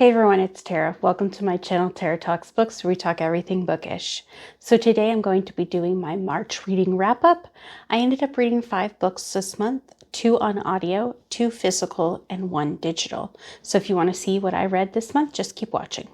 Hey everyone, it's Tara. Welcome to my channel, Tara Talks Books, where we talk everything bookish. So today I'm going to be doing my March reading wrap up. I ended up reading 5 books this month, 2 on audio, 2 physical, and 1 digital. So if you want to see what I read this month, just keep watching.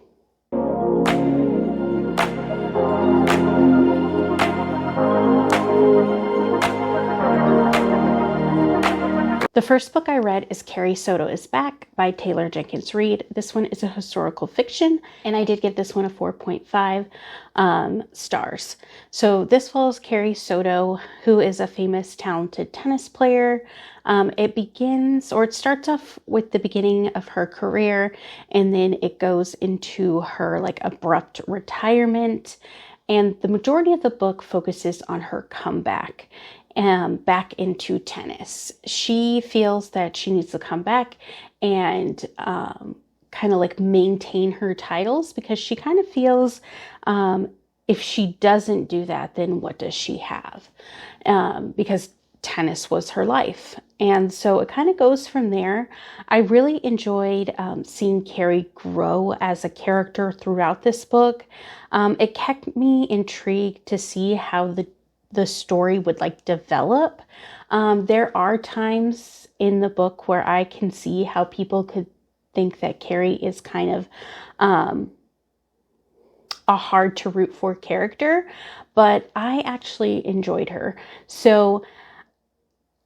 The first book I read is Carrie Soto is Back by Taylor Jenkins Reid. This one is a historical fiction, and I did give this one a 4.5 stars. So this follows Carrie Soto, who is a famous, talented tennis player. It starts off with the beginning of her career, and then it goes into her abrupt retirement. And the majority of the book focuses on her comeback back into tennis. She feels that she needs to come back and maintain her titles, because she kind of feels if she doesn't do that, then what does she have? Because tennis was her life. And so it kind of goes from there. I really enjoyed seeing Carrie grow as a character throughout this book. It kept me intrigued to see how the story would develop. There are times in the book where I can see how people could think that Carrie is kind of a hard to root for character, but I actually enjoyed her. So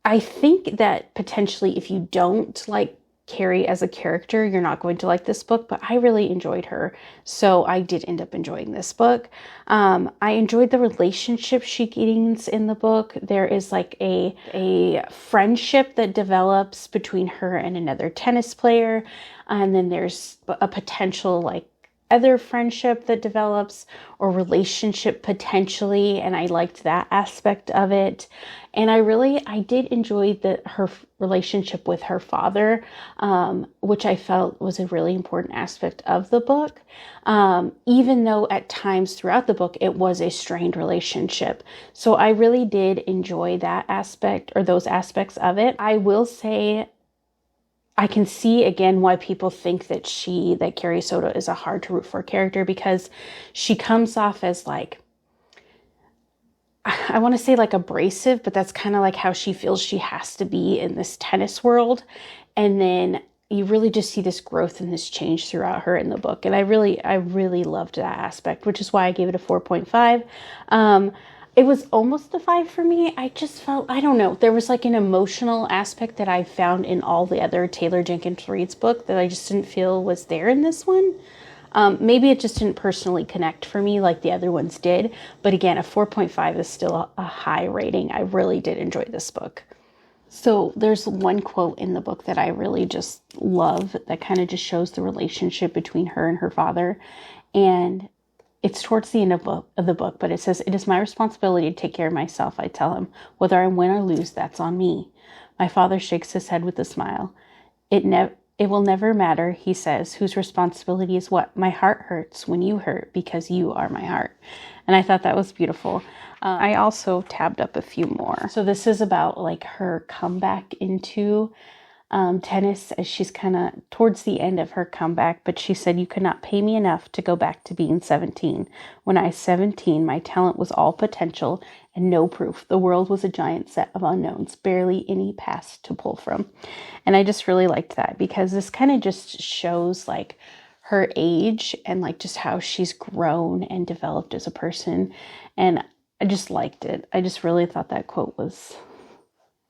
I think that potentially if you don't like Carrie as a character, you're not going to like this book, but I really enjoyed her. So I did end up enjoying this book. I enjoyed the relationship she gains in the book. There is a friendship that develops between her and another tennis player. And then there's a potential other friendship that develops, or relationship potentially, and I liked that aspect of it. And I did enjoy her relationship with her father, which I felt was a really important aspect of the book, even though at times throughout the book it was a strained relationship. So I really did enjoy that aspect, or those aspects of it. I will say I can see again why people think that Carrie Soto is a hard to root for character, because she comes off as I want to say abrasive, but that's kind of how she feels she has to be in this tennis world. And then you really just see this growth and this change throughout her in the book. And I really loved that aspect, which is why I gave it a 4.5. It was almost a 5 for me. I just felt, I don't know, there was an emotional aspect that I found in all the other Taylor Jenkins Reid's book that I just didn't feel was there in this one. Maybe it just didn't personally connect for me like the other ones did. But again, a 4.5 is still a high rating. I really did enjoy this book. So there's one quote in the book that I really just love that kind of just shows the relationship between her and her father. And it's towards the end of the book, but it says, "It is my responsibility to take care of myself, I tell him. Whether I win or lose, that's on me." My father shakes his head with a smile. It will never matter, he says. Whose responsibility is what? My heart hurts when you hurt, because you are my heart. And I thought that was beautiful. I also tabbed up a few more. So this is about her comeback into tennis, as she's kind of towards the end of her comeback. But she said, "You could not pay me enough to go back to being 17. When I was 17, my talent was all potential and no proof. The world was a giant set of unknowns, barely any past to pull from." And I just really liked that, because this kind of just shows her age and just how she's grown and developed as a person. And I just liked it. I just really thought that quote was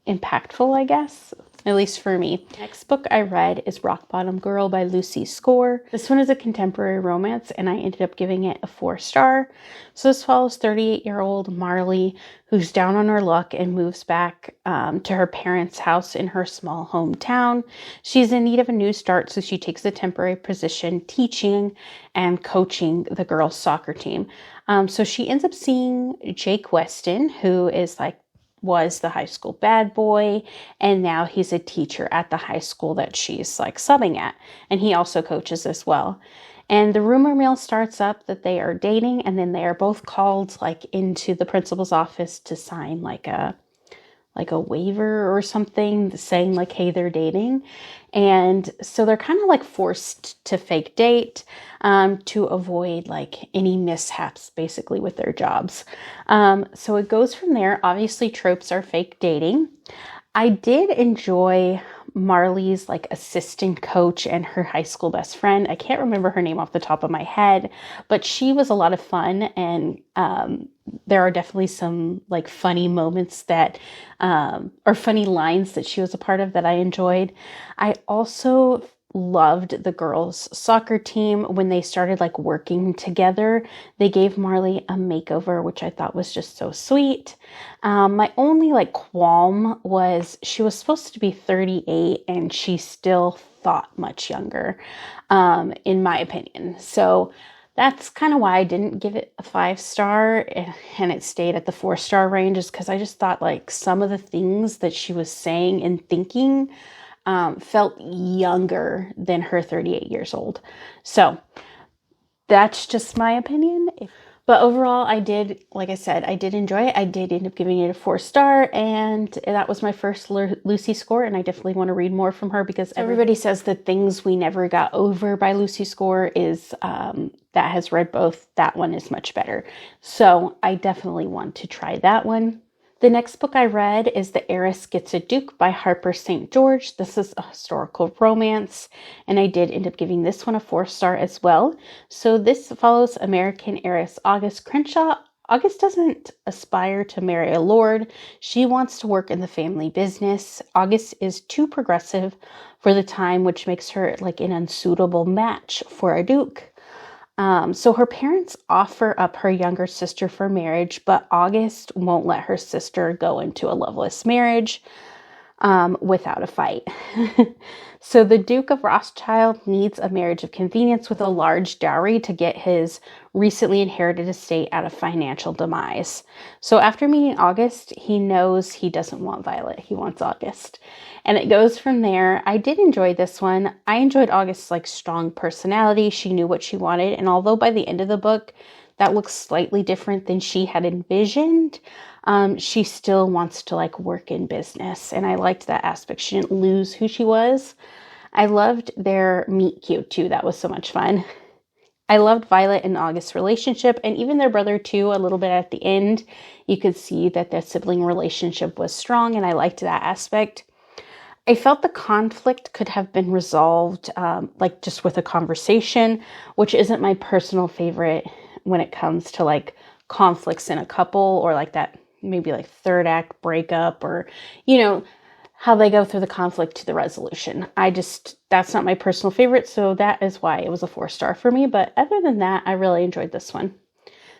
impactful, I guess, at least for me. Next book I read is Rock Bottom Girl by Lucy Score. This one is a contemporary romance, and I ended up giving it a 4-star. So this follows 38-year-old Marley, who's down on her luck and moves back to her parents' house in her small hometown. She's in need of a new start, so she takes a temporary position teaching and coaching the girls' soccer team. So she ends up seeing Jake Weston, who was the high school bad boy, and now he's a teacher at the high school that she's subbing at, and he also coaches as well. And the rumor mill starts up that they are dating, and then they are both called into the principal's office to sign like a waiver or something saying like, hey, they're dating. And so they're kind of like forced to fake date to avoid like any mishaps basically with their jobs. So it goes from there. Obviously, tropes are fake dating. I did enjoy Marley's like assistant coach and her high school best friend. I can't remember her name off the top of my head, but she was a lot of fun. And there are definitely some like funny moments that, or funny lines that she was a part of that I enjoyed. I also loved the girls' soccer team when they started like working together. They gave Marley a makeover, which I thought was just so sweet. My only like qualm was she was supposed to be 38 and she still thought much younger, in my opinion. So that's kind of why I didn't give it a 5-star and it stayed at the 4-star range, is because I just thought like some of the things that she was saying and thinking felt younger than her 38 years old. So that's just my opinion. But overall, I did, like I said, I did enjoy it. I did end up giving it a 4-star, and that was my first Lucy score, and I definitely want to read more from her because everybody says that Things We Never Got Over by Lucy Score is, that has read both. That one is much better. So I definitely want to try that one. The next book I read is The Heiress Gets a Duke by Harper St. George. This is a historical romance, and I did end up giving this one a 4-star as well. So this follows American heiress August Crenshaw. August doesn't aspire to marry a lord. She wants to work in the family business. August is too progressive for the time, which makes her like an unsuitable match for a duke. So her parents offer up her younger sister for marriage, but August won't let her sister go into a loveless marriage without a fight. So the Duke of Rothschild needs a marriage of convenience with a large dowry to get his recently inherited estate out of financial demise. So after meeting August, he knows he doesn't want Violet. He wants August. And it goes from there. I did enjoy this one. I enjoyed August's like strong personality. She knew what she wanted. And although by the end of the book, that looks slightly different than she had envisioned, she still wants to like work in business. And I liked that aspect. She didn't lose who she was. I loved their meet cute too. That was so much fun. I loved Violet and August's relationship, and even their brother too, a little bit at the end. You could see that their sibling relationship was strong, and I liked that aspect. I felt the conflict could have been resolved like just with a conversation, which isn't my personal favorite when it comes to like conflicts in a couple, or like that maybe like third act breakup, or, you know, how they go through the conflict to the resolution. That's not my personal favorite. So that is why it was a 4-star for me. But other than that, I really enjoyed this one.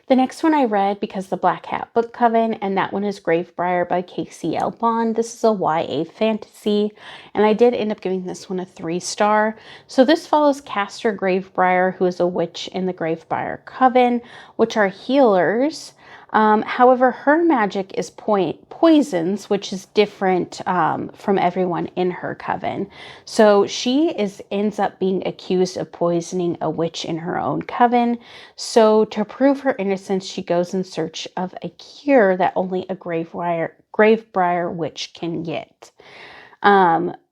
The next one I read because the Black Hat Book Coven, and that one is Gravebriar by Casey L. Bond. This is a YA fantasy, and I did end up giving this one a 3-star. So this follows Castor Gravebriar, who is a witch in the Gravebriar Coven, which are healers. However, her magic is poisons, which is different from everyone in her coven. So she ends up being accused of poisoning a witch in her own coven. So to prove her innocence, she goes in search of a cure that only a Gravebriar witch can get.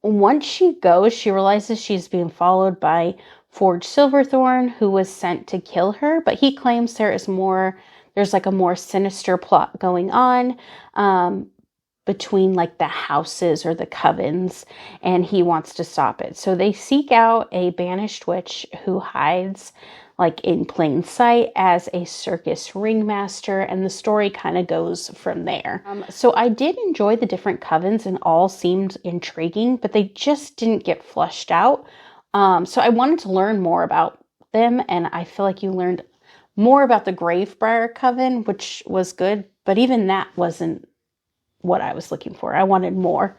Once she goes, she realizes she's being followed by Forge Silverthorn, who was sent to kill her, but he claims there's like a more sinister plot going on between like the houses or the covens, and he wants to stop it. So they seek out a banished witch who hides like in plain sight as a circus ringmaster, and the story kind of goes from there. So I did enjoy the different covens, and all seemed intriguing, but they just didn't get fleshed out. So I wanted to learn more about them, and I feel like you learned more about the Gravebriar Coven, which was good, but even that wasn't what I was looking for. I wanted more.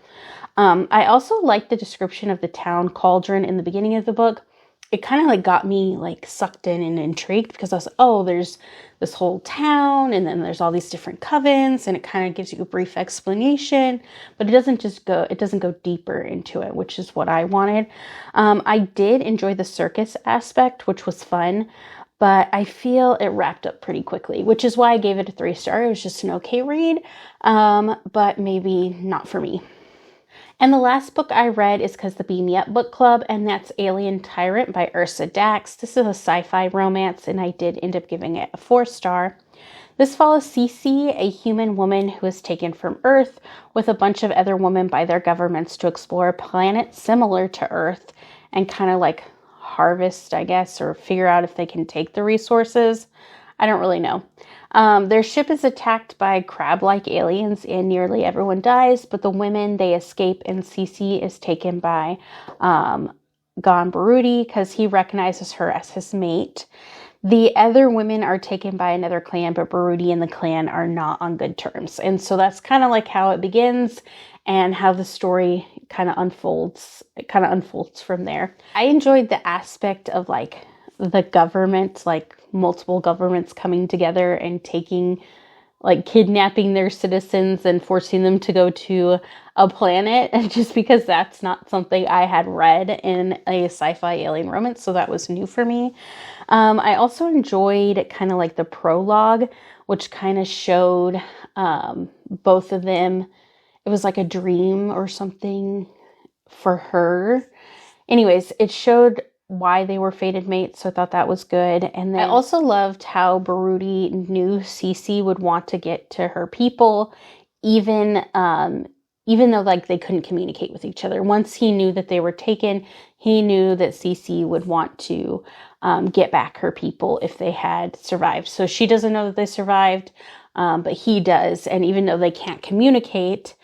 I also liked the description of the town Cauldron in the beginning of the book. It kind of like got me like sucked in and intrigued, because I was like, oh, there's this whole town, and then there's all these different covens, and it kind of gives you a brief explanation, but it doesn't go deeper into it, which is what I wanted. I did enjoy the circus aspect, which was fun. but I feel it wrapped up pretty quickly, which is why I gave it a 3-star. It was just an okay read, but maybe not for me. And the last book I read is Cause the Beam Me Up Book Club, and that's Alien Tyrant by Ursa Dax. This is a sci-fi romance, and I did end up giving it a 4-star. This follows Cece, a human woman who is taken from Earth with a bunch of other women by their governments to explore a planet similar to Earth and kind of like harvest, I guess, or figure out if they can take the resources. I don't really know. Their ship is attacked by crab-like aliens and nearly everyone dies, but the women, they escape, and Cece is taken by Gon Baruti because he recognizes her as his mate. The other women are taken by another clan, but Baruti and the clan are not on good terms. And so that's kind of like how it begins and how the story kind of unfolds. It kind of unfolds from there. I enjoyed the aspect of like the government, like multiple governments coming together and taking, like kidnapping their citizens and forcing them to go to a planet. And just because that's not something I had read in a sci-fi alien romance, so that was new for me. I also enjoyed kind of like the prologue, which kind of showed both of them. It was like a dream or something for her. Anyways, it showed why they were fated mates, so I thought that was good. And then I also loved how Baruti knew Cece would want to get to her people, even though like they couldn't communicate with each other. Once he knew that they were taken, he knew that Cece would want to get back her people if they had survived. So she doesn't know that they survived, but he does. And even though they can't communicate,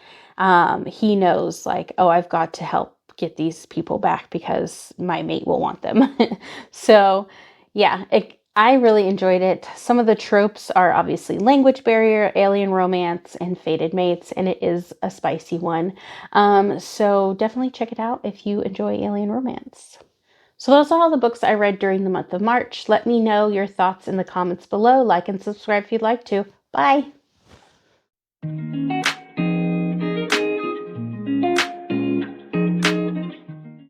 he knows like, oh, I've got to help get these people back because my mate will want them. So yeah, I really enjoyed it. Some of the tropes are obviously language barrier, alien romance, and fated mates, and it is a spicy one. So definitely check it out if you enjoy alien romance. So those are all the books I read during the month of March. Let me know your thoughts in the comments below. Like and subscribe if you'd like to. Bye!